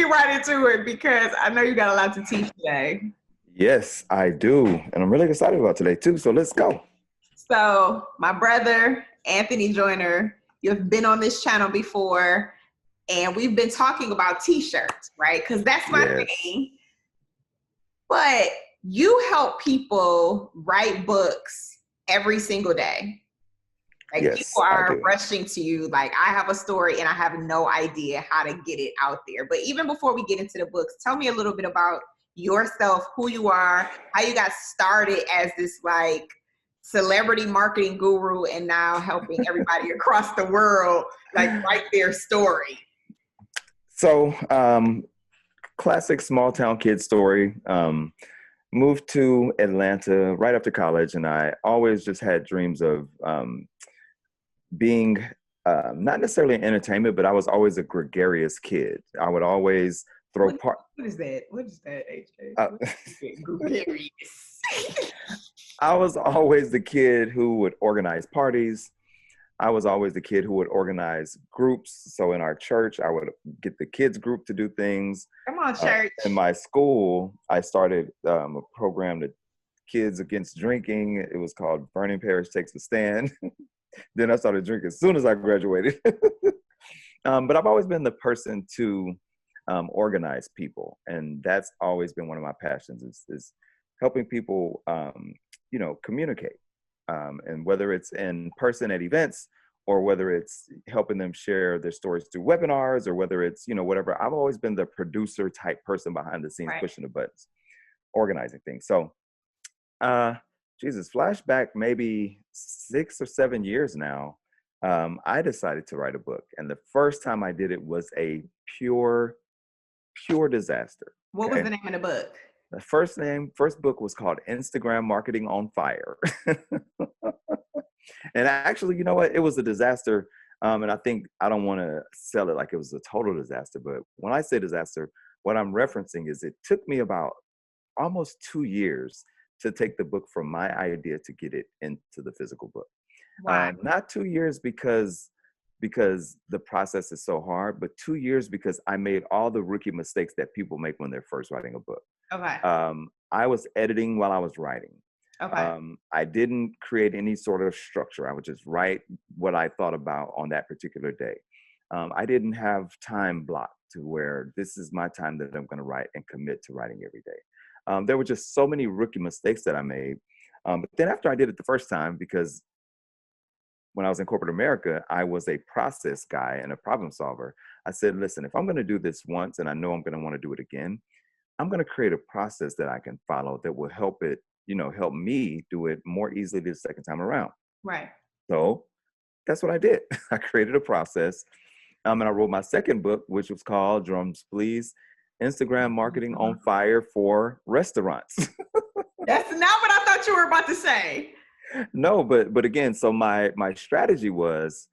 get right into it because I know you got a lot to teach today. Yes, I do. And I'm really excited about today too. So let's go. So, my brother, Anthony Joyner, you've been on this channel before, and we've been talking about t-shirts, right? Because that's my Yes. thing. But you help people write books every single day. Like people Yes, I are do. rushing to you, like, I have a story and I have no idea how to get it out there. But even before we get into the books, tell me a little bit about yourself, who you are, how you got started as this like celebrity marketing guru and now helping everybody across the world like write their story. So, classic small town kid story. Moved to Atlanta right after college, and I always just had dreams of being not necessarily in entertainment, but I was always a gregarious kid. I would always throw What, part. what is that? What is that, AJ? Uh, Gregarious. I was always the kid who would organize parties. I was always the kid who would organize groups. So in our church, I would get the kids group to do things. Come on, church. In my school, I started a program to kids against drinking. It was called Burning Parish Takes a Stand. Then I started drinking as soon as I graduated. But I've always been the person to organize people. And that's always been one of my passions is helping people, communicate. And whether it's in person at events or whether it's helping them share their stories through webinars or whether it's, whatever, I've always been the producer type person behind the scenes, Right. pushing the buttons, organizing things. So, flashback maybe 6 or 7 years now, I decided to write a book. And the first time I did it was a pure, pure disaster. What was Okay. the name of the book? The first book was called Instagram Marketing on Fire. And actually, you know what? It was a disaster. And I don't want to sell it like it was a total disaster. But when I say disaster, what I'm referencing is it took me about almost 2 years to take the book from my idea to get it into the physical book. Why? Not 2 years because the process is so hard, but 2 years because I made all the rookie mistakes that people make when they're first writing a book. Okay. I was editing while I was writing. Okay. I didn't create any sort of structure. I would just write what I thought about on that particular day. I didn't have time blocked to where this is my time that I'm going to write and commit to writing every day. There were just so many rookie mistakes that I made. But then after I did it the first time, because when I was in corporate America, I was a process guy and a problem solver. I said, listen, if I'm going to do this once and I know I'm going to want to do it again, I'm going to create a process that I can follow that will help help me do it more easily the second time around. Right. So that's what I did. I created a process. And I wrote my second book, which was called, drums please, Instagram Marketing on Fire for Restaurants. That's not what I thought you were about to say. No, but again, so my strategy was,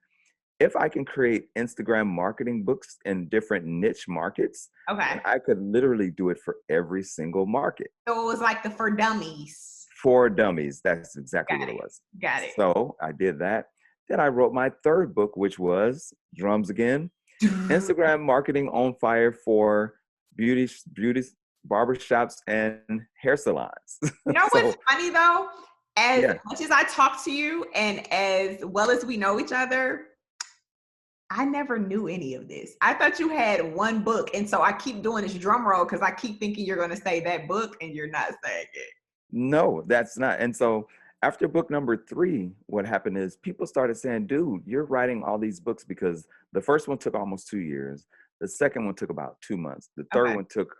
if I can create Instagram marketing books in different niche markets, Okay. then I could literally do it for every single market. So it was like the for dummies. For dummies. That's exactly what it was. Got it. So I did that. Then I wrote my third book, which was drums again, Instagram marketing on fire for beauty, barbershops, and hair salons. You know what's funny though? As much as I talk to you and as well as we know each other, I never knew any of this. I thought you had one book. And so I keep doing this drum roll because I keep thinking you're going to say that book and you're not saying it. No, that's not. And so after book number 3, what happened is people started saying, dude, you're writing all these books, because the first one took almost 2 years. The second one took about 2 months. The third one took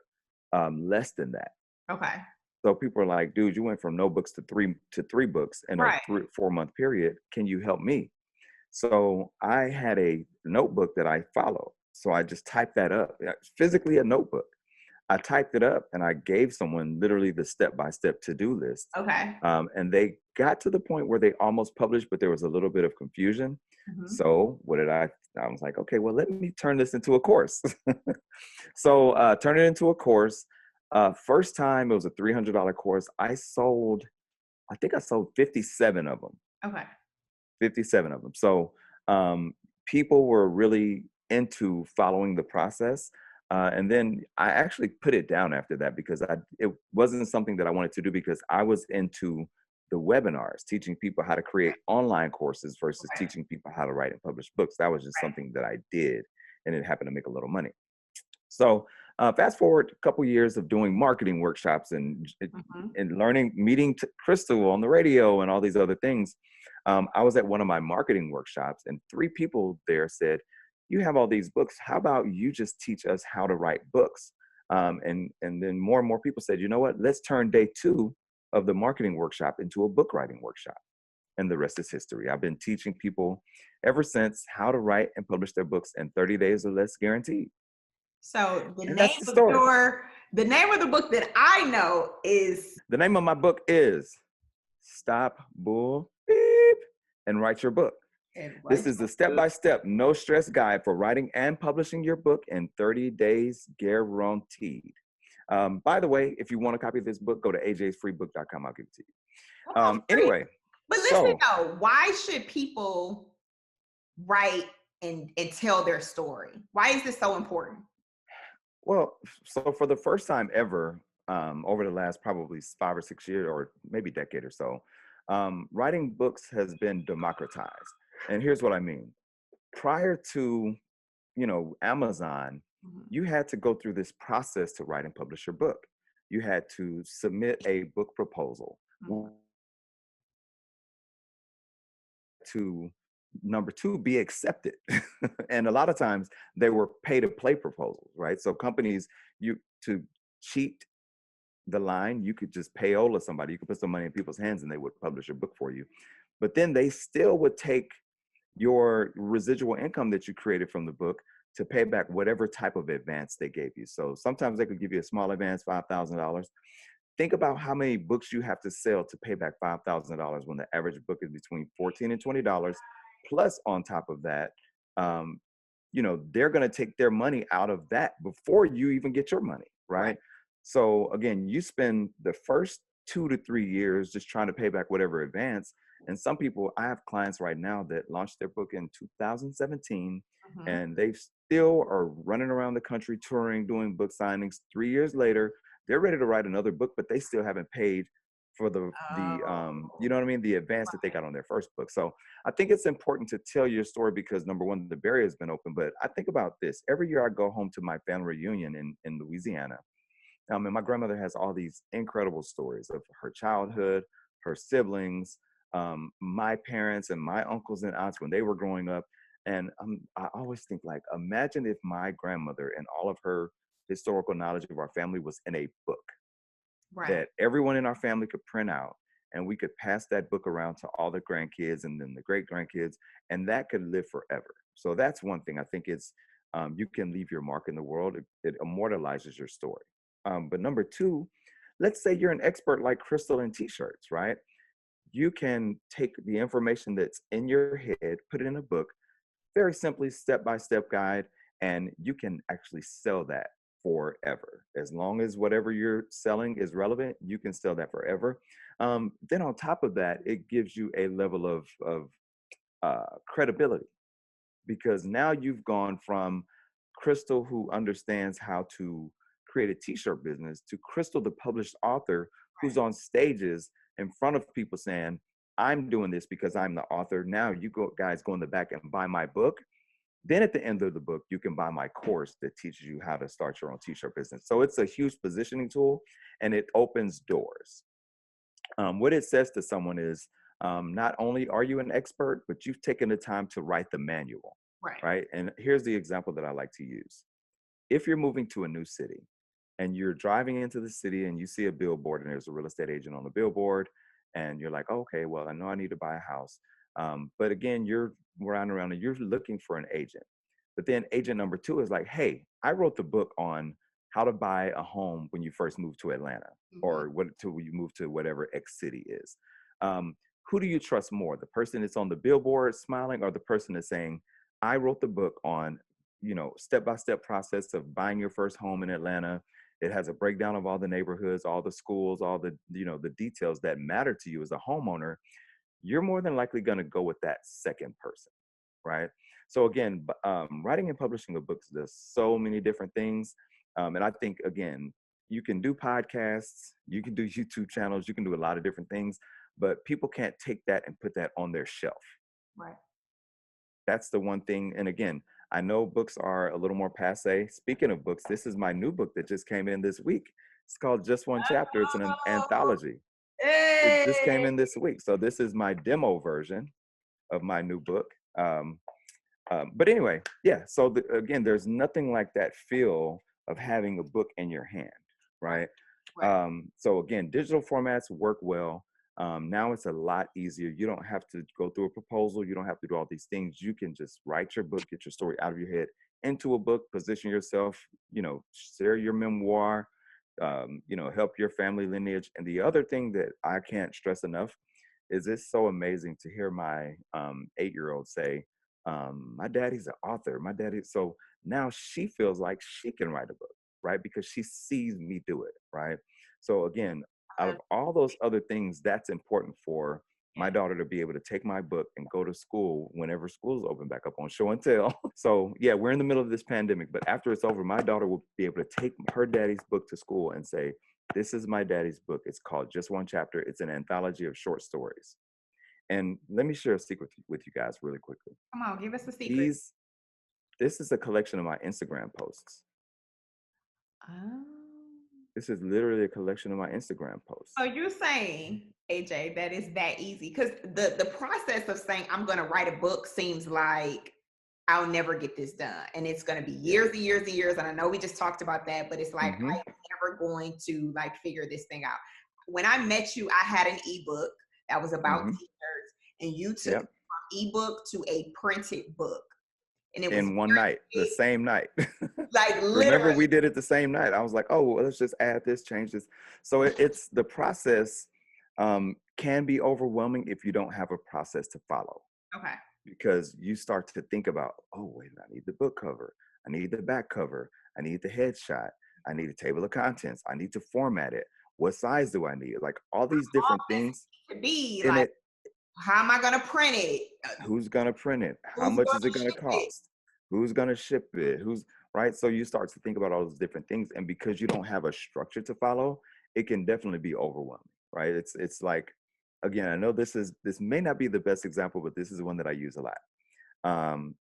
less than that. Okay. So people are like, dude, you went from no books to three books in a 4-month period. Can you help me? So I had a notebook that I followed. So I just typed that up, physically a notebook. I typed it up and I gave someone literally the step-by-step to-do list. Okay. And they got to the point where they almost published, but there was a little bit of confusion. Mm-hmm. So what did I was like, okay, well, let me turn this into a course. So turn it into a course. First time, it was a $300 course. I think I sold 57 of them. Okay. 57 of them. So people were really into following the process. And then I actually put it down after that because it wasn't something that I wanted to do because I was into the webinars, teaching people how to create online courses versus Right. teaching people how to write and publish books. That was just Right. something that I did, and it happened to make a little money. So fast forward a couple years of doing marketing workshops Mhm. and learning, meeting Crystal on the radio and all these other things. I was at one of my marketing workshops, and three people there said, "You have all these books. How about you just teach us how to write books?" And then more and more people said, "You know what? Let's turn day two of the marketing workshop into a book writing workshop." And the rest is history. I've been teaching people ever since how to write and publish their books in 30 days or less guaranteed. So And that's the story. the name of the book that I know is The name of my book is Stop Bull Beep and Write Your Book. and This Right. is the step-by-step, no stress guide for writing and publishing your book in 30 days guaranteed. By the way, if you want a copy of this book, go to ajsfreebook.com. I'll give it to you. Oh, free. Anyway, But listen so, though, why should people write and tell their story? Why is this so important? well, so for the first time ever, over the last probably 5 or 6 years, or maybe decade or so, writing books has been democratized. And here's what I mean. Prior to, Amazon, Mhm. you had to go through this process to write and publish your book. You had to submit a book proposal Mhm. to number two be accepted. And a lot of times they were pay to play proposals, right? So companies, you to cheat the line, you could just payola somebody, you could put some money in people's hands and they would publish a book for you. But then they still would take your residual income that you created from the book to pay back whatever type of advance they gave you. So sometimes they could give you a small advance, $5,000. Think about how many books you have to sell to pay back $5,000 when the average book is between $14 and $20. Plus, on top of that, um, they're going to take their money out of that before you even get your money, Right. right? So again, you spend the first 2 to 3 years just trying to pay back whatever advance. And some people, I have clients right now that launched their book in 2017, Mhm. and they still are running around the country touring, doing book signings. 3 years later, they're ready to write another book, but they still haven't paid for you know Oh, what I mean, the advance that they got on their first book. So I think it's important to tell your story because number one, the barrier has been open. But I think about this every year I go home to my family reunion in Louisiana. And my grandmother has all these incredible stories of her childhood, her siblings, my parents, and my uncles and aunts when they were growing up. And I always think, like, imagine if my grandmother and all of her historical knowledge of our family was in a book right. that everyone in our family could print out, and we could pass that book around to all the grandkids and then the great grandkids, and that could live forever. So that's one thing I think is, you can leave your mark in the world. It immortalizes your story. But number two, let's say you're an expert like Crystal in t-shirts, right? You can take the information that's in your head, put it in a book, very simply, step by step guide, and you can actually sell that forever. As long as whatever you're selling is relevant, you can sell that forever. Then on top of that, it gives you a level of credibility because now you've gone from Crystal, who understands how to create a t-shirt business, to Crystal, the published author, who's on stages in front of people saying, I'm doing this because I'm the author. Now you guys go in the back and buy my book. Then at the end of the book, you can buy my course that teaches you how to start your own t-shirt business. So it's a huge positioning tool and it opens doors. What it says to someone is, not only are you an expert, but you've taken the time to write the manual, Right. right? And here's the example that I like to use. If you're moving to a new city and you're driving into the city and you see a billboard and there's a real estate agent on the billboard, and you're like, oh, okay, well, I know I need to buy a house. But again, you're around and you're looking for an agent. But then agent number two is like, hey, I wrote the book on how to buy a home when you first move to Atlanta Mhm. or what till you move to whatever X city is. Um, who do you trust more? The person that's on the billboard smiling or the person that's saying, I wrote the book on, step-by-step process of buying your first home in Atlanta. It has a breakdown of all the neighborhoods, all the schools, all the details that matter to you as a homeowner. You're more than likely going to go with that second person, right? So again, writing and publishing a book does so many different things. And I think, again, you can do podcasts, you can do YouTube channels, you can do a lot of different things, but people can't take that and put that on their shelf. Right. That's the one thing. And again, I know books are a little more passe. Speaking of books, this is my new book that just came in this week. It's called Just One Chapter. It's an Oh, anthology. It just came hey. in this week. So this is my demo version of my new book. But anyway, yeah. So again, there's nothing like that feel of having a book in your hand, Right. right? Right. So again, digital formats work well. Now it's a lot easier. You don't have to go through a proposal. You don't have to do all these things. You can just write your book, get your story out of your head into a book, position yourself, share your memoir, help your family lineage. And the other thing that I can't stress enough is it's so amazing to hear my 8-year-old say, my daddy's an author. My daddy. So now she feels like she can write a book, right? Because she sees me do it, right? So again, out Uh, of all those other things, that's important for my yeah. daughter to be able to take my book and go to school whenever school's open back up on show and tell. So yeah, we're in the middle of this pandemic, but after it's over, my daughter will be able to take her daddy's book to school and say, this is my daddy's book. It's called Just One Chapter. It's an anthology of short stories. And let me share a secret with you guys really quickly. Come on, give us a secret. These, this is a collection of my Instagram posts. Oh. This is literally a collection of my Instagram So posts. you're saying, AJ, that is that easy? Because the process of saying I'm going to write a book seems like I'll never get this done, and it's going to be Yeah. years and years and years. And I know we just talked about that, but it's like Mm-hmm. I'm never going to like figure this thing out. When I met you, I had an ebook that was about Mm-hmm. t-shirts, and you took it Yep. from ebook to a printed book, and it was In one night, the very same night. like Remember, literally. we did it the same night. I was like, oh, well, let's just add this, change this. So it's the process can be overwhelming if you don't have a process to follow, Okay. because you start to think about, oh, wait, I need the book cover. I need the back cover. I need the headshot. I need a table of contents. I need to format it. What size do I need? Like all these All different this things. to be And like, it, how am I going to print it? who's going to print it? How Who's much going is it to going to ship it? cost? Who's going to ship it? Who's right? So you start to think about all those different things. And because you don't have a structure to follow, it can definitely be overwhelming, right? It's like, again, I know this may not be the best example, but this is one that I use a lot. Um,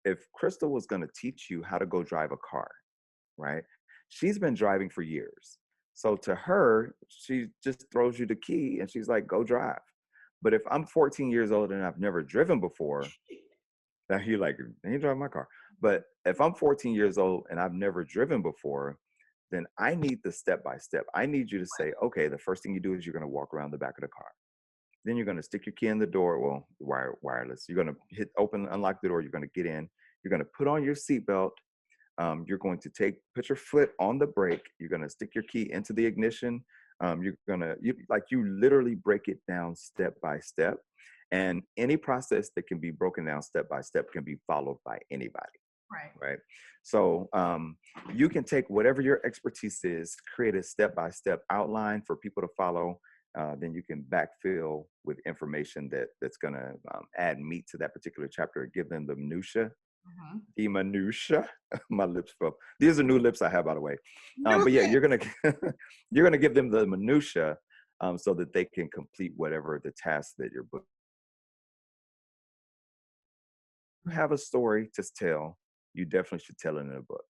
if Crystal was going to teach you how to go drive a car, right? She's been driving for years. So to her, she just throws you the key and she's like, go drive. But if I'm 14 years old and I've never driven before, now you're like, you drive my car. But if I'm 14 years old and I've never driven before, then I need the step by step. I need you to say, okay, the first thing you do is you're going to walk around the back of the car. Then you're going to stick your key in the door. Well, wireless. You're going to hit open, unlock the door. You're going to get in. You're going to put on your seatbelt. You're going to put your foot on the brake. You're going to stick your key into the ignition. You're going to, you literally break it down step by step. And any process that can be broken down step by step can be followed by anybody. Right. Right. So you can take whatever your expertise is, create a step by step outline for people to follow. Then you can backfill with information that's going to add meat to that particular chapter, give them the minutia. Mm-hmm. The minutia. My lips fell. These are new lips I have, by the way. New But yeah, thing. you're gonna give them the minutia so that they can complete whatever the task that your book. You have a story to tell. You definitely should tell it in a book.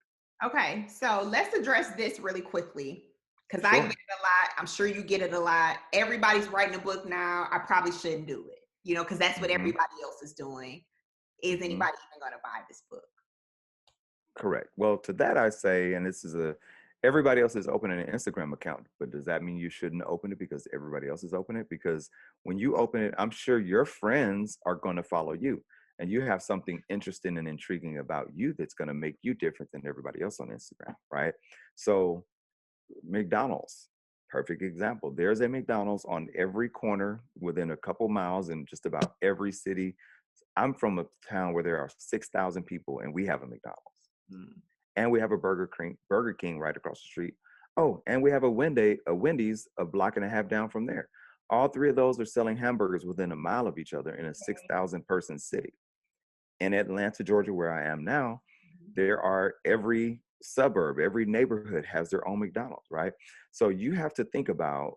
Okay, so let's address this really quickly because I get Sure. it a lot. I'm sure you get it a lot. Everybody's writing a book now. I probably shouldn't do it, because that's what Hmm. everybody else is doing. Is Hmm. anybody even going to buy this book? Correct. Well, to that I say, and this is everybody else is opening an Instagram account, but does that mean you shouldn't open it because everybody else is opening it? Because when you open it, I'm sure your friends are going to follow you, and you have something interesting and intriguing about you that's going to make you different than everybody else on Instagram, right? So McDonald's, perfect example. There's a McDonald's on every corner within a couple miles in just about every city. I'm from a town where there are 6,000 people, and we have a McDonald's. Hmm. And we have a Burger King right across the street. Oh, and we have a Wendy's a block and a half down from there. All three of those are selling hamburgers within a mile of each other in a 6,000 person city. In Atlanta, Georgia, where I am now, there are every suburb, every neighborhood has their own McDonald's, right? So you have to think about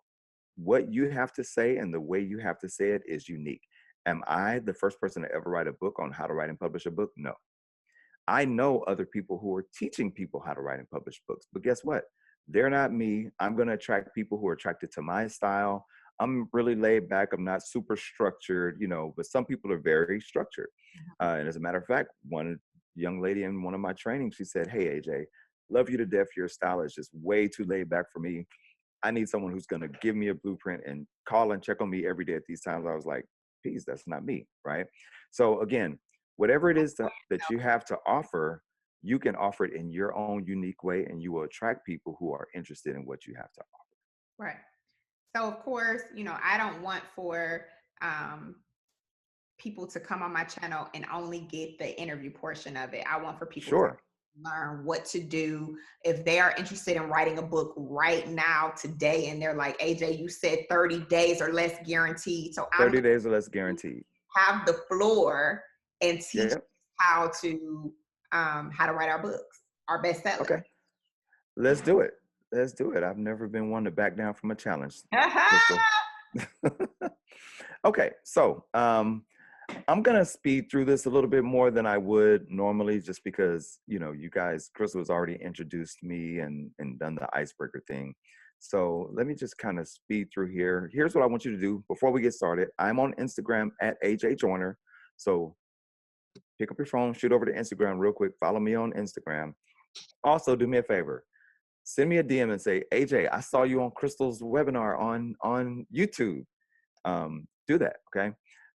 what you have to say, and the way you have to say it is unique. Am I the first person to ever write a book on how to write and publish a book? No. I know other people who are teaching people how to write and publish books, but guess what? They're not me. I'm going to attract people who are attracted to my style. I'm really laid back. I'm not super structured, but some people are very structured. And as a matter of fact, one young lady in one of my trainings, she said, "Hey, AJ, love you to death. Your style is just way too laid back for me. I need someone who's going to give me a blueprint and call and check on me every day at these times." I was like, "Peace, that's not me." Right. So again, whatever it is that you have to offer, you can offer it in your own unique way, and you will attract people who are interested in what you have to offer. Right. So of course, I don't want for um, people to come on my channel and only get the interview portion of it. I want for people to Sure. learn what to do if they are interested in writing a book right now, today, and they're like, AJ, you said 30 days or less guaranteed. So I'm 30 going days or less to guaranteed. have the floor and teach Yep. how to write our books, our bestseller. Okay. Let's do it. Let's do it. I've never been one to back down from a challenge, Crystal. Okay. So, I'm gonna speed through this a little bit more than I would normally, just because you guys, Crystal has already introduced me and done the icebreaker thing. So let me just kind of speed through here. Here's what I want you to do before we get started. I'm on Instagram at AJ Joyner. So pick up your phone, shoot over to Instagram real quick. Follow me on Instagram. Also, do me a favor. Send me a DM and say, AJ, I saw you on Crystal's webinar on YouTube. Do that, okay?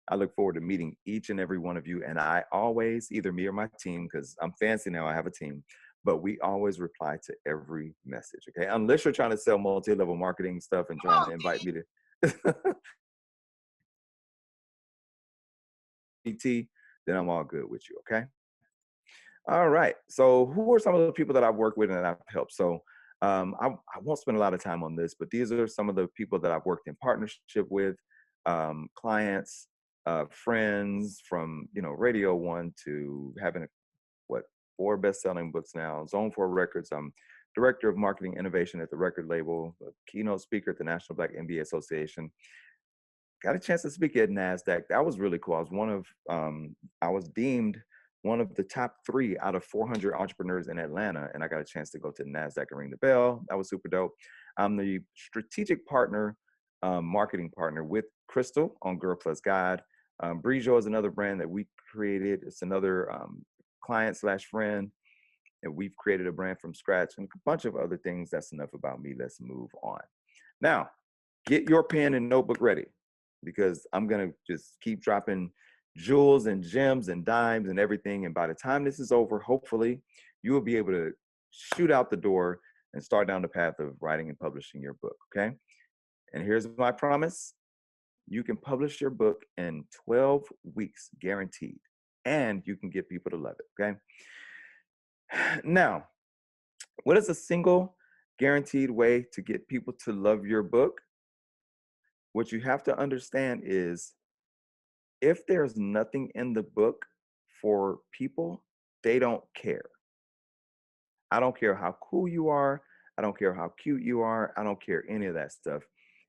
I look forward to meeting each and every one of you. And I always, either me or my team, because I'm fancy now, I have a team, but we always reply to every message, okay? Unless you're trying to sell multi-level marketing stuff and trying to invite me to PT, then I'm all good with you, okay? All right. So who are some of the people that I've worked with and that I've helped? So I won't spend a lot of time on this, but these are some of the people that I've worked in partnership with, clients, friends, from Radio One to having what 4 best-selling books now. Zone 4 Records. I'm director of marketing innovation at the record label, a keynote speaker at the National Black MBA Association. Got a chance to speak at NASDAQ. That was really cool. I was deemed one of the top 3 out of 400 entrepreneurs in Atlanta, and I got a chance to go to NASDAQ and ring the bell. That was super dope. I'm the strategic partner, marketing partner with Crystal on Girl Plus Guide. Brijo is another brand that we created. It's another client slash friend, and we've created a brand from scratch and a bunch of other things. That's enough about me. Let's move on. Now, get your pen and notebook ready, because I'm going to just keep dropping jewels and gems and dimes and everything. And by the time this is over, hopefully you will be able to shoot out the door and start down the path of writing and publishing your book. Okay. And here's my promise. You can publish your book in 12 weeks, guaranteed. And you can get people to love it. Okay. Now, what is a single guaranteed way to get people to love your book? What you have to understand is, if there's nothing in the book for people, they don't care. I don't care how cool you are. I don't care how cute you are. I don't care any of that stuff.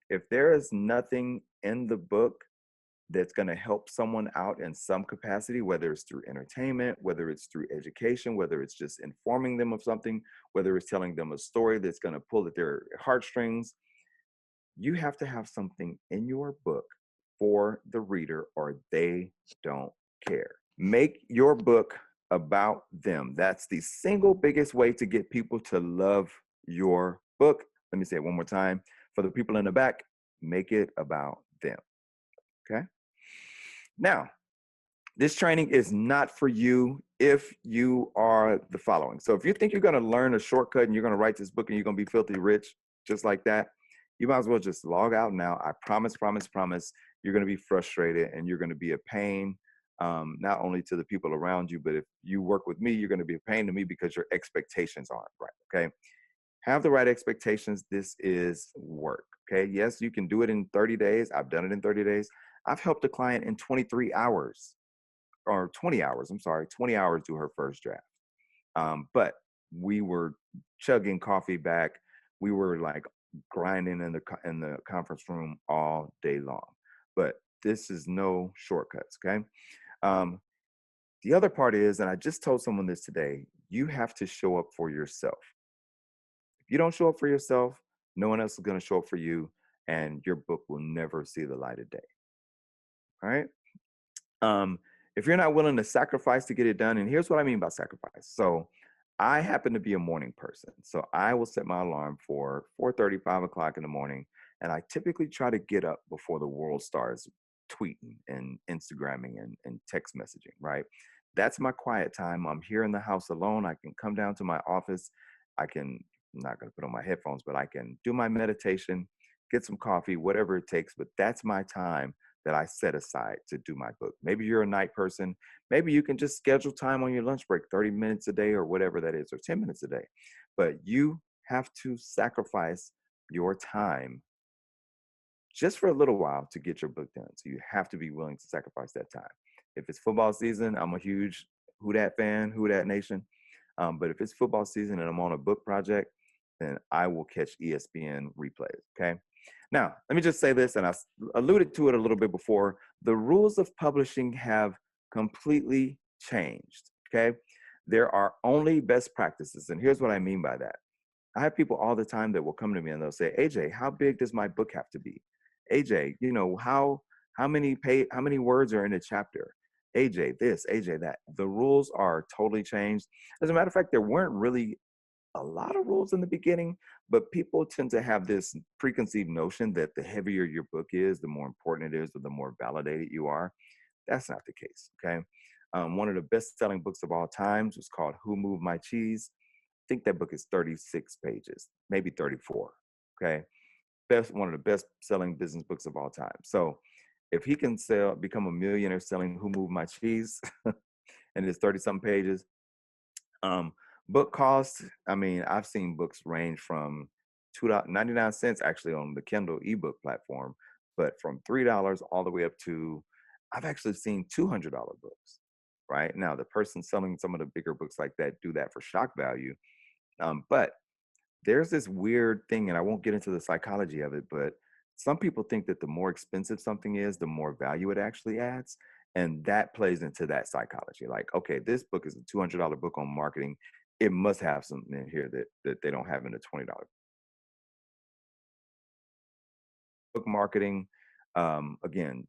If there is nothing in the book that's going to help someone out in some capacity, whether it's through entertainment, whether it's through education, whether it's just informing them of something, whether it's telling them a story that's going to pull at their heartstrings, you have to have something in your book for the reader, or they don't care. Make your book about them. That's the single biggest way to get people to love your book. Let me say it one more time. For the people in the back, make it about them. Okay? Now, this training is not for you if you are the following. So if you think you're going to learn a shortcut and you're going to write this book and you're going to be filthy rich just like that, you might as well just log out now. I promise, you're going to be frustrated and you're going to be a pain, not only to the people around you, but if you work with me, you're going to be a pain to me because your expectations aren't right. Okay. Have the right expectations. This is work. Okay. Yes, you can do it in 30 days. I've done it in 30 days. I've helped a client in 23 hours. or 20 hours, I'm sorry, 20 hours to her first draft. But we were chugging coffee back. We were like grinding in in the conference room all day long. But this is no shortcuts, okay? Um, the other part is, and I just told someone this today, you have to show up for yourself. If you don't show up for yourself, no one else is going to show up for you, and your book will never see the light of day. All right. Um, if you're not willing to sacrifice to get it done, and here's what I mean by sacrifice. So I happen to be a morning person. So I will set my alarm for 4:30, 5 o'clock in the morning. And I typically try to get up before the world starts tweeting and Instagramming and text messaging, right? That's my quiet time. I'm here in the house alone. I can come down to my office. I'm not going to put on my headphones, but I can do my meditation, get some coffee, whatever it takes. But that's my time that I set aside to do my book. Maybe you're a night person. Maybe you can just schedule time on your lunch break, 30 minutes a day or whatever that is, or 10 minutes a day. But you have to sacrifice your time just for a little while to get your book done. So you have to be willing to sacrifice that time. If it's football season, I'm a huge Who Dat fan, Who Dat Nation. But if it's football season and I'm on a book project, then I will catch ESPN replays. Okay. Now, let me just say this, and I alluded to it a little bit before. The rules of publishing have completely changed. Okay. There are only best practices. And here's what I mean by that. I have people all the time that will come to me and they'll say, AJ, how big does my book have to be? AJ, how many words are in a chapter? AJ, this, AJ, that. The rules are totally changed. As a matter of fact, there weren't really a lot of rules in the beginning, but people tend to have this preconceived notion that the heavier your book is, the more important it is, or the more validated you are. That's not the case, okay? One of the best-selling books of all times was called Who Moved My Cheese? I think that book is 36 pages, maybe 34, okay? One of the best-selling business books of all time. So if he can become a millionaire selling Who Moved My Cheese, and it's 30-something pages, um, book cost, I mean, I've seen books range from $2.99 actually on the Kindle ebook platform, but from $3 all the way up to, I've actually seen $200 books. Right now, the person selling some of the bigger books like that do that for shock value. But there's this weird thing, and I won't get into the psychology of it, but some people think that the more expensive something is, the more value it actually adds. And that plays into that psychology. Like, okay, this book is a $200 book on marketing. It must have something in here that they don't have in the $20 book marketing. Again,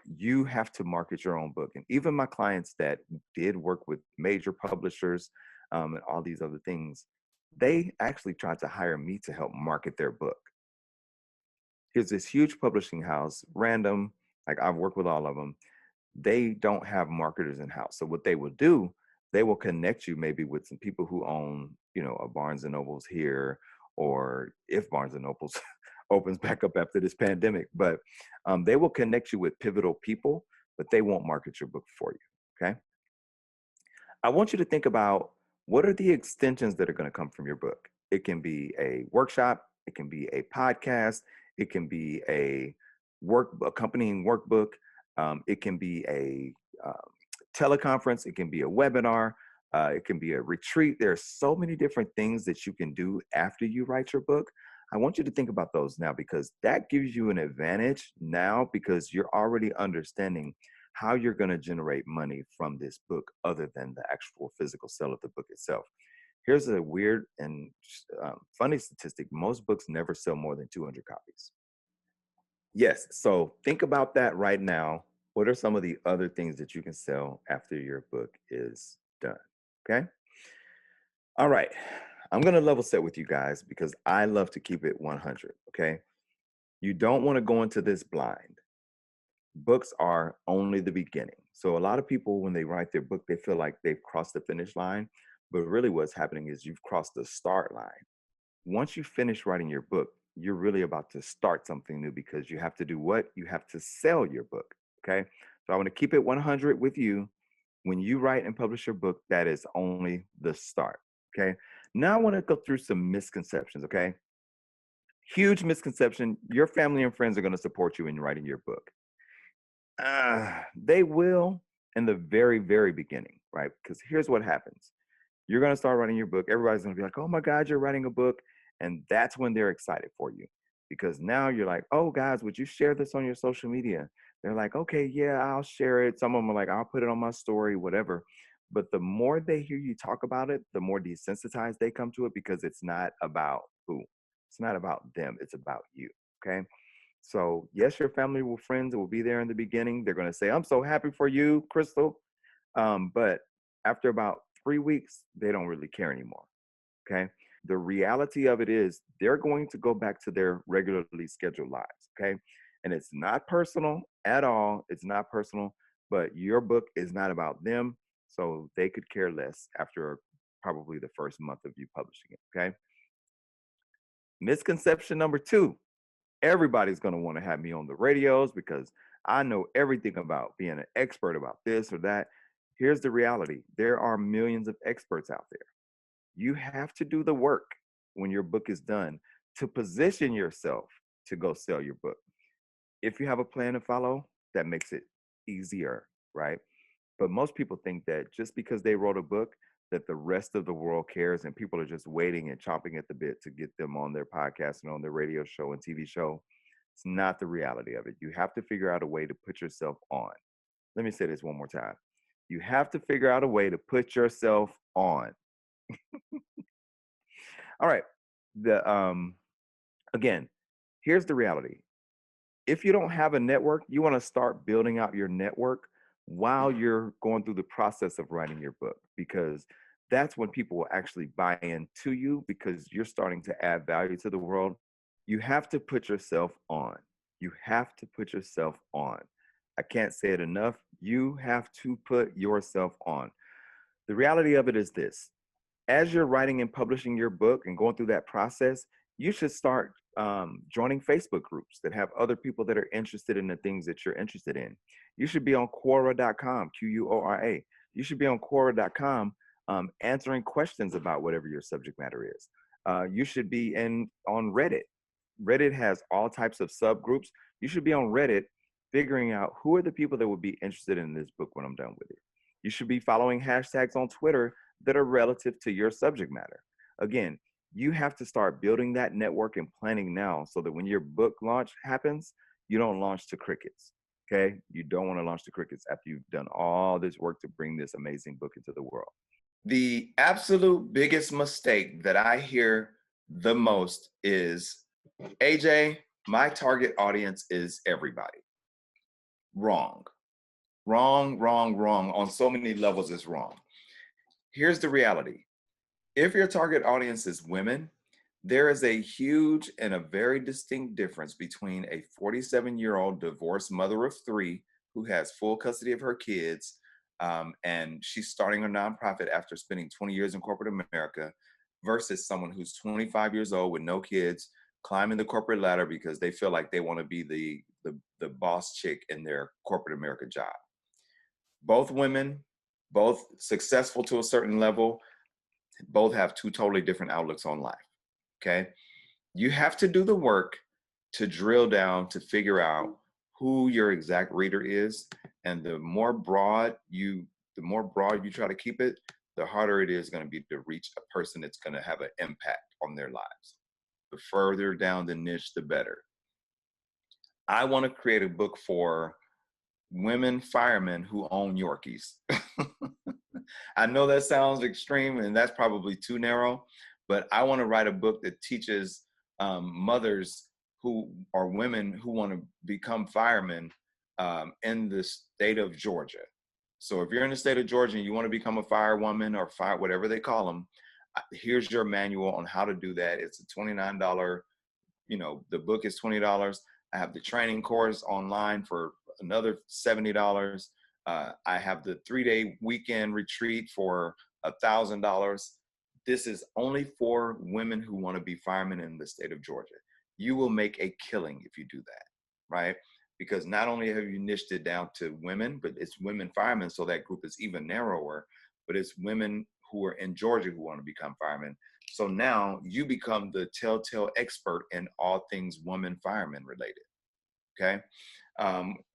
you have to market your own book. And even my clients that did work with major publishers and all these other things, they actually tried to hire me to help market their book. Here's this huge publishing house, random, like I've worked with all of them. They don't have marketers in house. So what they will do, they will connect you maybe with some people who own, a Barnes and Nobles here, or if Barnes and Nobles opens back up after this pandemic. But they will connect you with pivotal people, but they won't market your book for you. Okay. I want you to think about what are the extensions that are going to come from your book. It can be a workshop, it can be a podcast, it can be a accompanying workbook, it can be a teleconference, it can be a webinar, it can be a retreat. There are so many different things that you can do after you write your book. I want you to think about those now because that gives you an advantage now because you're already understanding how you're going to generate money from this book other than the actual physical sale of the book itself. Here's a weird and funny statistic. Most books never sell more than 200 copies. Yes. So think about that right now. What are some of the other things that you can sell after your book is done? Okay. All right. I'm going to level set with you guys because I love to keep it 100. Okay. You don't want to go into this blind. Books are only the beginning. So a lot of people, when they write their book, they feel like they've crossed the finish line. But really what's happening is you've crossed the start line. Once you finish writing your book, you're really about to start something new because you have to do what? You have to sell your book. Okay. So I want to keep it 100 with you. When you write and publish your book, that is only the start. Okay. Now I want to go through some misconceptions. Okay. Huge misconception. Your family and friends are going to support you in writing your book. They will, in the very, very beginning, right? Because here's what happens. You're going to start writing your book. Everybody's going to be like, oh my God, you're writing a book. And that's when they're excited for you. Because now you're like, oh, guys, would you share this on your social media? They're like, okay, yeah, I'll share it. Some of them are like, I'll put it on my story, whatever. But the more they hear you talk about it, the more desensitized they come to it because it's not about who. It's not about them. It's about you. Okay. So, yes, your family will friends will be there in the beginning. They're going to say, I'm so happy for you, Crystal. But after about 3 weeks, they don't really care anymore. Okay. The reality of it is they're going to go back to their regularly scheduled lives. Okay. And it's not personal at all. It's not personal, but your book is not about them. So they could care less after probably the first month of you publishing it. Okay. Misconception number two, everybody's going to want to have me on the radios because I know everything about being an expert about this or that. Here's the reality, there are millions of experts out there. You have to do the work when your book is done to position yourself to go sell your book. If you have a plan to follow, that makes it easier, right? But most people think that just because they wrote a book, that the rest of the world cares and people are just waiting and chomping at the bit to get them on their podcast and on their radio show and TV show. It's not the reality of it. You have to figure out a way to put yourself on. Let me say this one more time. You have to figure out a way to put yourself on. All right. The again, here's the reality. If you don't have a network, you want to start building out your network while you're going through the process of writing your book, because that's when people will actually buy into you because you're starting to add value to the world. You have to put yourself on. You have to put yourself on. I can't say it enough. You have to put yourself on. The reality of it is this: as you're writing and publishing your book and going through that process, you should start joining Facebook groups that have other people that are interested in the things that you're interested in. You should be on Quora.com, Quora. You should be on Quora.com answering questions about whatever your subject matter is. You should be on Reddit. Reddit has all types of subgroups. You should be on Reddit figuring out who are the people that would be interested in this book when I'm done with it. You should be following hashtags on Twitter that are relative to your subject matter. Again, you have to start building that network and planning now so that when your book launch happens, you don't launch to crickets. Okay. You don't want to launch to crickets after you've done all this work to bring this amazing book into the world. The absolute biggest mistake that I hear the most is, AJ, my target audience is everybody. Wrong. Wrong, wrong, wrong. On so many levels, it's wrong. Here's the reality. If your target audience is women, there is a huge and a very distinct difference between a 47-year-old divorced mother of three who has full custody of her kids, and she's starting a nonprofit after spending 20 years in corporate America, versus someone who's 25 years old with no kids, climbing the corporate ladder because they feel like they want to be the boss chick in their corporate America job. Both women, both successful to a certain level, both have two totally different outlooks on life. Okay. You have to do the work to drill down to figure out who your exact reader is. And the more broad you try to keep it, the harder it is going to be to reach a person that's going to have an impact on their lives. The further down the niche, the better. I want to create a book for women firemen who own Yorkies. I know that sounds extreme and that's probably too narrow, but I want to write a book that teaches mothers who are women who want to become firemen in the state of Georgia. So if you're in the state of Georgia and you want to become a firewoman or fire, whatever they call them, here's your manual on how to do that. It's a $29, the book is $20. I have the training course online for another $70. I have the 3-day weekend retreat for $1,000. This is only for women who want to be firemen in the state of Georgia. You will make a killing if you do that, right? Because not only have you niched it down to women, but it's women firemen, so that group is even narrower, but it's women who are in Georgia who want to become firemen. So now you become the telltale expert in all things woman firemen related. Okay.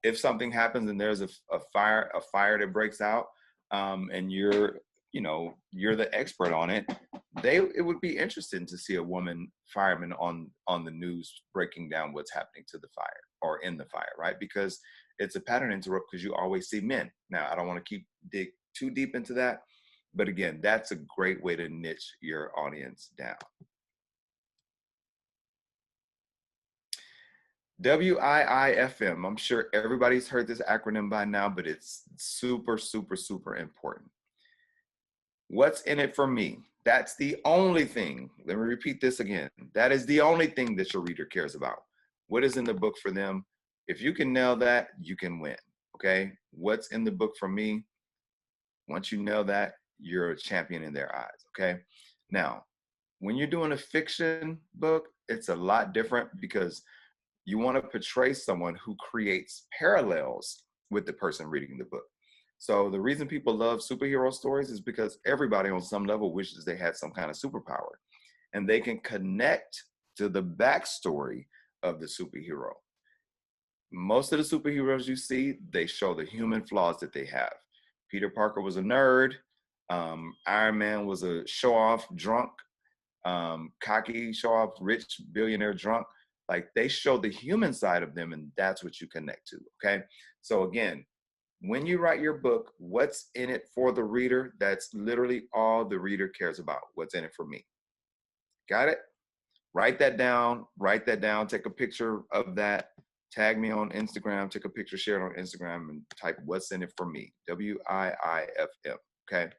If something happens and there's a fire that breaks out, and you're the expert on it, it would be interesting to see a woman fireman on the news breaking down what's happening to the fire or in the fire, right? Because it's a pattern interrupt, because you always see men. Now, I don't want to dig too deep into that, but again, that's a great way to niche your audience down. WIIFM. I'm sure everybody's heard this acronym by now, but it's super, super, super important. What's in it for me? That's the only thing. Let me repeat this again. That is the only thing that your reader cares about. What is in the book for them? If you can nail that, you can win. Okay? What's in the book for me? Once you nail that, you're a champion in their eyes. Okay? Now, when you're doing a fiction book, it's a lot different, because you want to portray someone who creates parallels with the person reading the book. So the reason people love superhero stories is because everybody on some level wishes they had some kind of superpower, and they can connect to the backstory of the superhero. Most of the superheroes you see, they show the human flaws that they have. Peter Parker was a nerd. Iron Man was a show-off drunk, cocky, show-off, rich, billionaire drunk. Like, they show the human side of them, and that's what you connect to, okay? So again, when you write your book, what's in it for the reader? That's literally all the reader cares about. What's in it for me? Got it? Write that down, take a picture of that, tag me on Instagram, take a picture, share it on Instagram, and type what's in it for me, WIIFM, okay?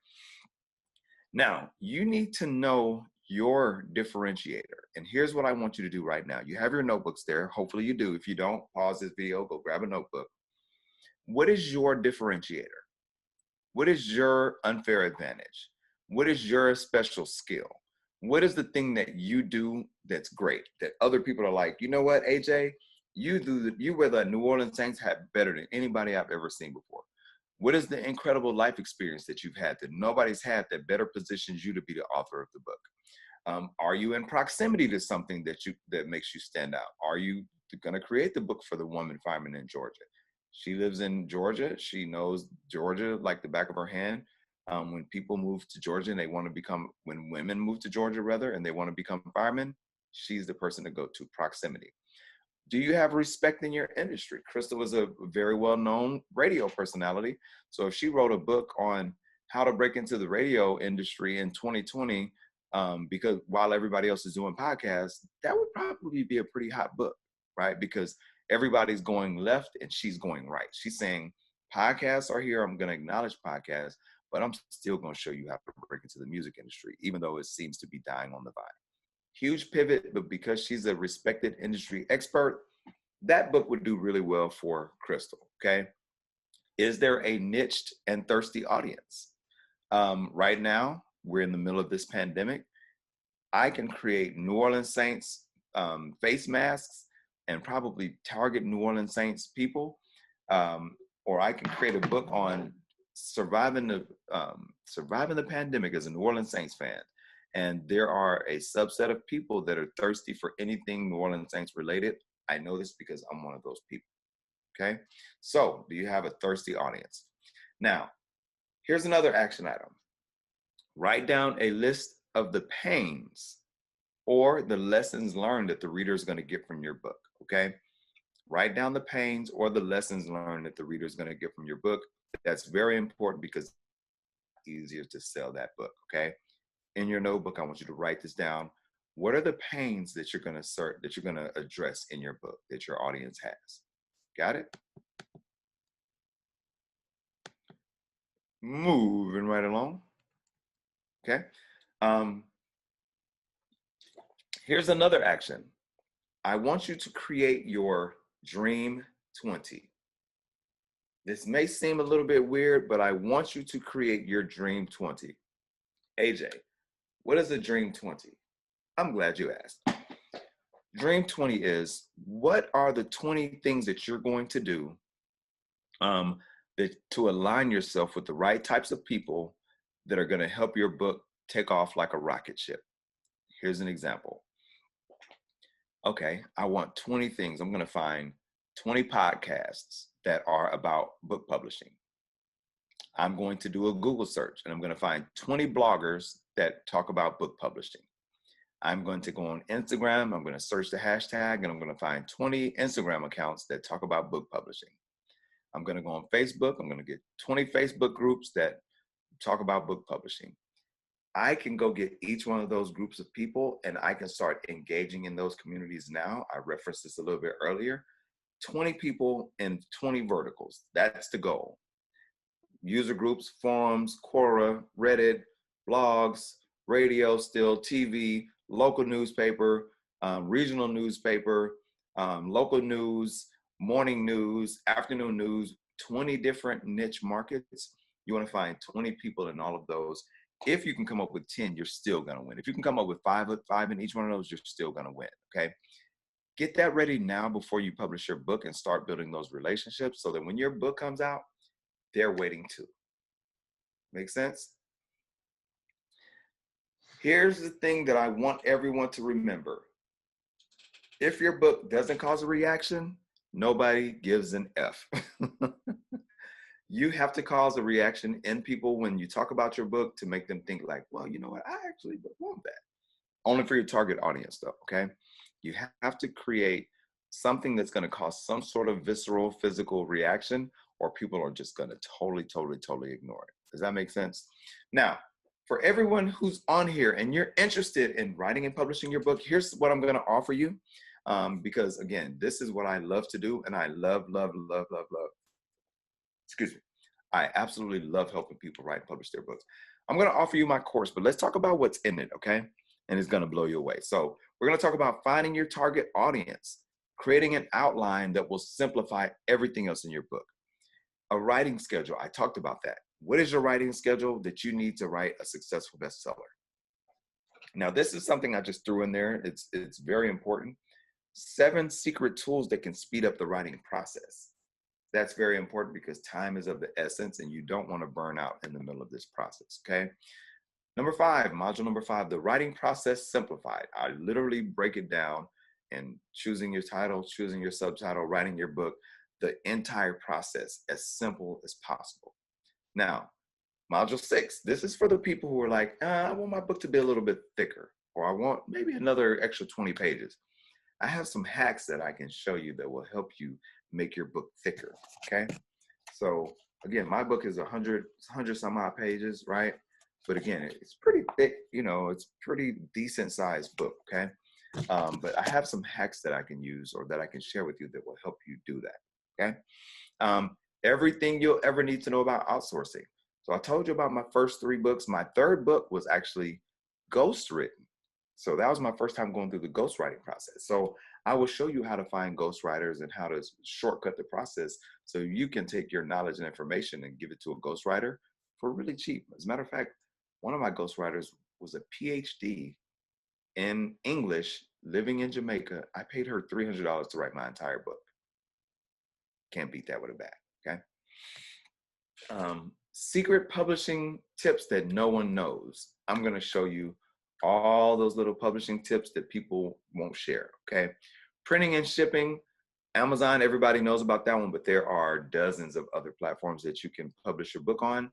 Now, you need to know your differentiator. And here's what I want you to do right now. You have your notebooks there. Hopefully you do. If you don't, pause this video, go grab a notebook. What is your differentiator? What is your unfair advantage? What is your special skill? What is the thing that you do that's great, that other people are like, you know what, AJ, you wear the New Orleans Saints hat better than anybody I've ever seen before. What is the incredible life experience that you've had that nobody's had that better positions you to be the author of the book? Are you in proximity to something that makes you stand out? Are you going to create the book for the woman fireman in Georgia? She lives in Georgia. She knows Georgia like the back of her hand. When people move to Georgia and when women move to Georgia rather, and they want to become firemen, she's the person to go to. Proximity. Do you have respect in your industry? Crystal was a very well-known radio personality. So if she wrote a book on how to break into the radio industry in 2020, because while everybody else is doing podcasts, that would probably be a pretty hot book, right? Because everybody's going left and she's going right. She's saying, podcasts are here. I'm going to acknowledge podcasts, but I'm still going to show you how to break into the music industry, even though it seems to be dying on the vine. Huge pivot, but because she's a respected industry expert, that book would do really well for Crystal, okay? Is there a niched and thirsty audience? Right now, we're in the middle of this pandemic. I can create New Orleans Saints face masks and probably target New Orleans Saints people, or I can create a book on surviving the pandemic as a New Orleans Saints fan. And there are a subset of people that are thirsty for anything New Orleans Saints related. I know this because I'm one of those people, okay? So, do you have a thirsty audience? Now, here's another action item. Write down a list of the pains or the lessons learned that the reader is going to get from your book, okay? Write down the pains or the lessons learned that the reader is going to get from your book. That's very important because it's easier to sell that book, okay? In your notebook, I want you to write this down. What are the pains that you're going to address in your book that your audience has? Got it? Moving right along. Okay. Here's another action. I want you to create your Dream 20. This may seem a little bit weird, but I want you to create your Dream 20. AJ, what is a Dream 20? I'm glad you asked. Dream 20 is, what are the 20 things that you're going to do to align yourself with the right types of people that are going to help your book take off like a rocket ship? Here's an example. Okay, I want 20 things. I'm going to find 20 podcasts that are about book publishing. I'm going to do a Google search and I'm going to find 20 bloggers that talk about book publishing. I'm going to go on Instagram. I'm going to search the hashtag and I'm going to find 20 Instagram accounts that talk about book publishing. I'm going to go on Facebook. I'm going to get 20 Facebook groups that talk about book publishing. I can go get each one of those groups of people and I can start engaging in those communities now. I referenced this a little bit earlier. 20 people in 20 verticals. That's the goal. User groups, forums, Quora, Reddit, blogs, radio, still TV, local newspaper, regional newspaper, local news, morning news, afternoon news, 20 different niche markets. You want to find 20 people in all of those. If you can come up with 10, you're still going to win. If you can come up with five in each one of those, you're still going to win, okay? Get that ready now before you publish your book and start building those relationships so that when your book comes out, they're waiting too. Make sense? Here's the thing that I want everyone to remember. If your book doesn't cause a reaction, nobody gives an F. You have to cause a reaction in people when you talk about your book to make them think like, well, you know what, I actually want that. Only for your target audience though, okay? You have to create something that's gonna cause some sort of visceral physical reaction or people are just gonna totally ignore it. Does that make sense? Now, for everyone who's on here and you're interested in writing and publishing your book, here's what I'm gonna offer you. Because again, this is what I love to do and I love. Excuse me. I absolutely love helping people write and publish their books. I'm going to offer you my course, but let's talk about what's in it, okay? And it's going to blow you away. So we're going to talk about finding your target audience, creating an outline that will simplify everything else in your book. A writing schedule, I talked about that. What is your writing schedule that you need to write a successful bestseller? Now, this is something I just threw in there. It's very important. 7 secret tools that can speed up the writing process. That's very important because time is of the essence and you don't want to burn out in the middle of this process, okay? Number 5, module number 5, the writing process simplified. I literally break it down and choosing your title, choosing your subtitle, writing your book, the entire process as simple as possible. Now, module 6, this is for the people who are like, I want my book to be a little bit thicker, or I want maybe another extra 20 pages. I have some hacks that I can show you that will help you make your book thicker, okay? So again, my book is 100 some odd pages, right? But again, it's pretty thick, you know, it's pretty decent sized book, okay? But I have some hacks that I can use or that I can share with you that will help you do that, okay? Everything you'll ever need to know about outsourcing. So I told you about my first 3 books. My 3rd book was actually ghostwritten. So that was my first time going through the ghostwriting process. So I will show you how to find ghostwriters and how to shortcut the process so you can take your knowledge and information and give it to a ghostwriter for really cheap. As a matter of fact, one of my ghostwriters was a PhD in English living in Jamaica. I paid her $300 to write my entire book. Can't beat that with a bat, okay? Secret publishing tips that no one knows. I'm going to show you all those little publishing tips that people won't share, okay? Printing and shipping, Amazon, everybody knows about that one, but there are dozens of other platforms that you can publish your book on,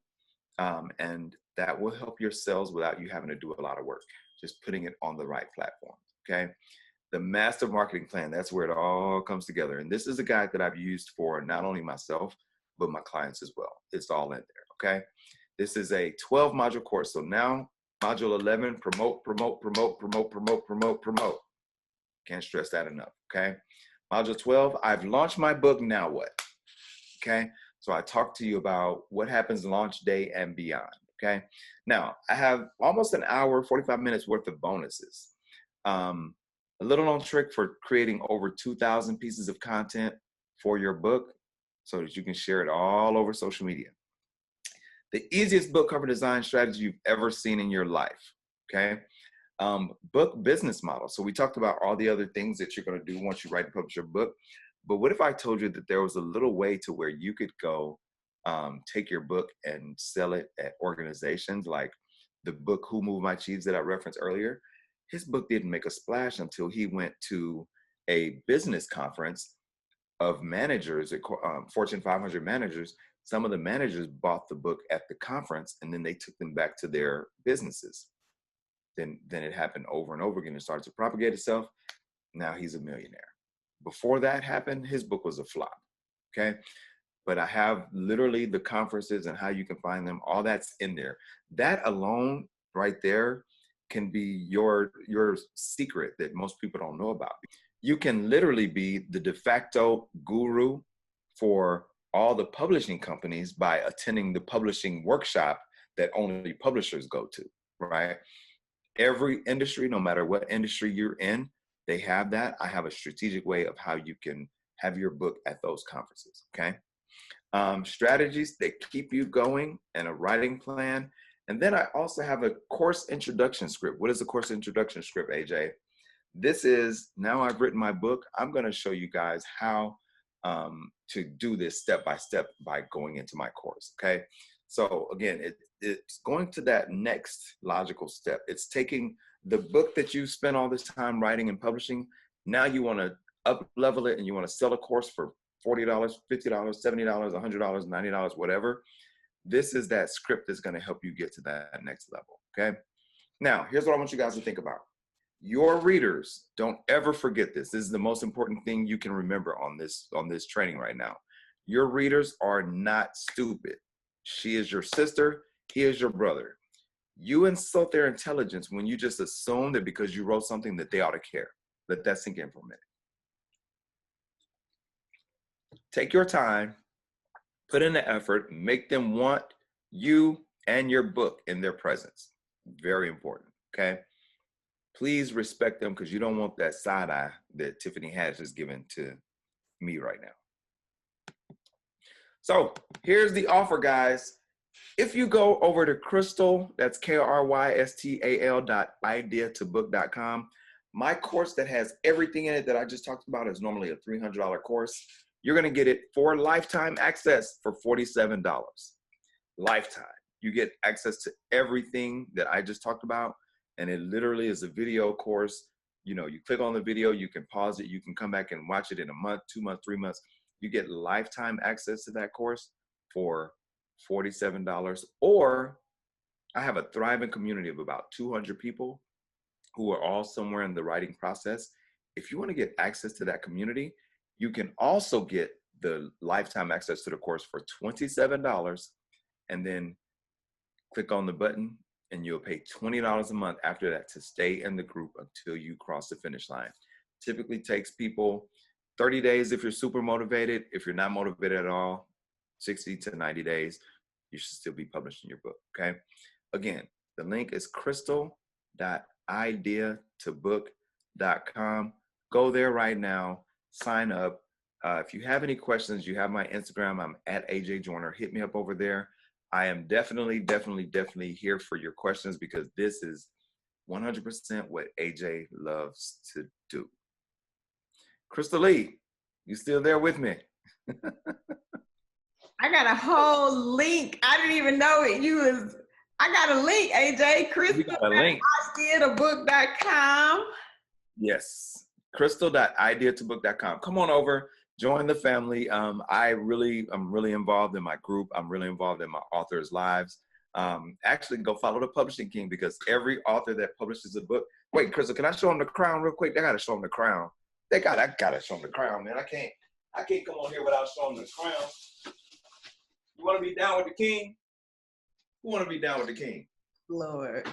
and that will help your sales without you having to do a lot of work, just putting it on the right platform, okay? The master marketing plan, that's where it all comes together. And this is a guide that I've used for not only myself, but my clients as well. It's all in there, okay? This is a 12 module course. So now module 11, promote. Can't stress that enough, okay? Module 12, I've launched my book, now what? Okay, so I talked to you about what happens launch day and beyond, okay? Now, I have almost an hour, 45 minutes worth of bonuses. A little known trick for creating over 2,000 pieces of content for your book so that you can share it all over social media. The easiest book cover design strategy you've ever seen in your life, okay? Book business model. So we talked about all the other things that you're going to do once you write and publish your book. But what if I told you that there was a little way to where you could go take your book and sell it at organizations like the book Who Moved My Cheese that I referenced earlier? His book didn't make a splash until he went to a business conference of managers, Fortune 500 managers, some of the managers bought the book at the conference and then they took them back to their businesses. Then it happened over and over again. It started to propagate itself. Now he's a millionaire. Before that happened, his book was a flop. Okay. But I have literally the conferences and how you can find them. All that's in there. That alone right there can be your secret that most people don't know about. You can literally be the de facto guru for all the publishing companies by attending the publishing workshop that only publishers go to, right? Every industry, no matter what industry you're in, they have that. I have a strategic way of how you can have your book at those conferences, okay? Strategies that keep you going and a writing plan. And then I also have a course introduction script. What is a course introduction script, AJ? This is, now I've written my book, I'm gonna show you guys how to do this step-by-step by going into my course, okay? So again, it's going to that next logical step. It's taking the book that you spent all this time writing and publishing, now you wanna up-level it and you wanna sell a course for $40, $50, $70, $100, $90, whatever. This is that script that's gonna help you get to that next level, okay? Now, here's what I want you guys to think about. Your readers, don't ever forget this. This is the most important thing you can remember on this training right now. Your readers are not stupid. She is your sister, he is your brother. You insult their intelligence when you just assume that because you wrote something that they ought to care. Let that sink in for a minute. Take your time, put in the effort, make them want you and your book in their presence. Very important, okay? Please respect them because you don't want that side eye that Tiffany has just given to me right now. So here's the offer, guys. If you go over to Crystal, that's KRYSTAL.ideatobook.com, my course that has everything in it that I just talked about is normally a $300 course. You're gonna get it for lifetime access for $47. Lifetime. You get access to everything that I just talked about. And it literally is a video course. You know, you click on the video, you can pause it, you can come back and watch it in a month, 2 months, 3 months. You get lifetime access to that course for $47. Or I have a thriving community of about 200 people who are all somewhere in the writing process. If you want to get access to that community, you can also get the lifetime access to the course for $27 and then click on the button and you'll pay $20 a month after that to stay in the group until you cross the finish line. Typically takes people 30 days if you're super motivated. If you're not motivated at all, 60 to 90 days, you should still be publishing your book, okay? Again, the link is crystal.ideatobook.com. Go there right now, sign up. If you have any questions, you have my Instagram. I'm at AJ Joyner. Hit me up over there. I am definitely here for your questions because this is 100% what AJ loves to do. Crystal Lee, you still there with me? I got a whole link. I didn't even know it. I got a link, AJ. Crystal.ideatobook.com. Yes, crystal.ideatobook.com. Come on over. Join the family. I'm really involved in my group. I'm really involved in my authors' lives. Actually, go follow the Publishing King because every author that publishes a book. Wait, Crystal, can I show them the crown real quick? I gotta show them the crown. I gotta show them the crown, man. I can't come on here without showing them the crown. You want to be down with the king? Who want to be down with the king? Lord.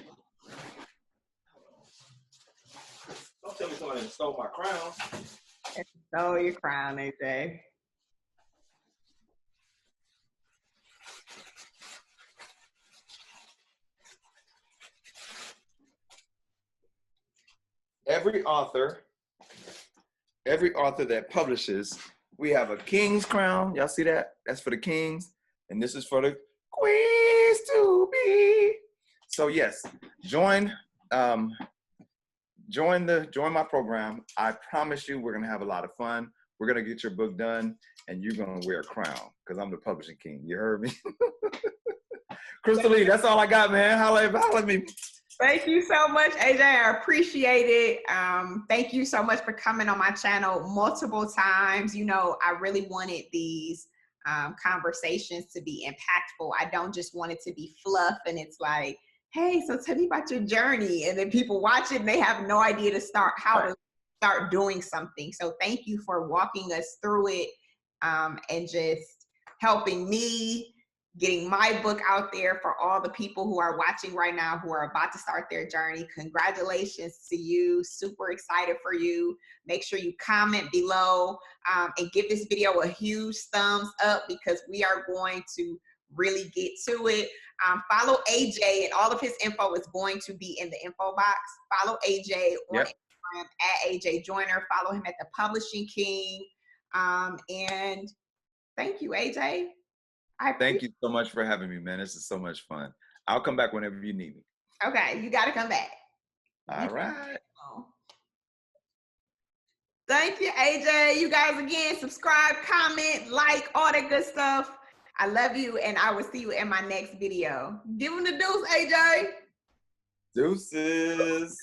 Don't tell me somebody stole my crown. Stole your crown, AJ. Every author that publishes, we have a king's crown. Y'all see that? That's for the kings. And this is for the queens to be. So yes, join my program. I promise you we're gonna have a lot of fun. We're gonna get your book done and you're gonna wear a crown because I'm the Publishing King. You heard me? Crystal Lee, that's all I got, man. Holla at me. Thank you so much, AJ. I appreciate it. Thank you so much for coming on my channel multiple times. You know, I really wanted these conversations to be impactful. I don't just want it to be fluff and it's like, hey, so tell me about your journey. And then people watch it and they have no idea how to start doing something. So thank you for walking us through it and just helping me getting my book out there for all the people who are watching right now who are about to start their journey. Congratulations to you. Super excited for you. Make sure you comment below and give this video a huge thumbs up because we are going to really get to it. Follow AJ and all of his info is going to be in the info box. Follow AJ on Instagram at AJ Joyner. Follow him at The Publishing King. And thank you, AJ. Thank you so much for having me, man. This is so much fun. I'll come back whenever you need me. Okay, you got to come back. All right. Thank you, AJ. You guys, again, subscribe, comment, like, all that good stuff. I love you, and I will see you in my next video. Give them the deuce, AJ. Deuces.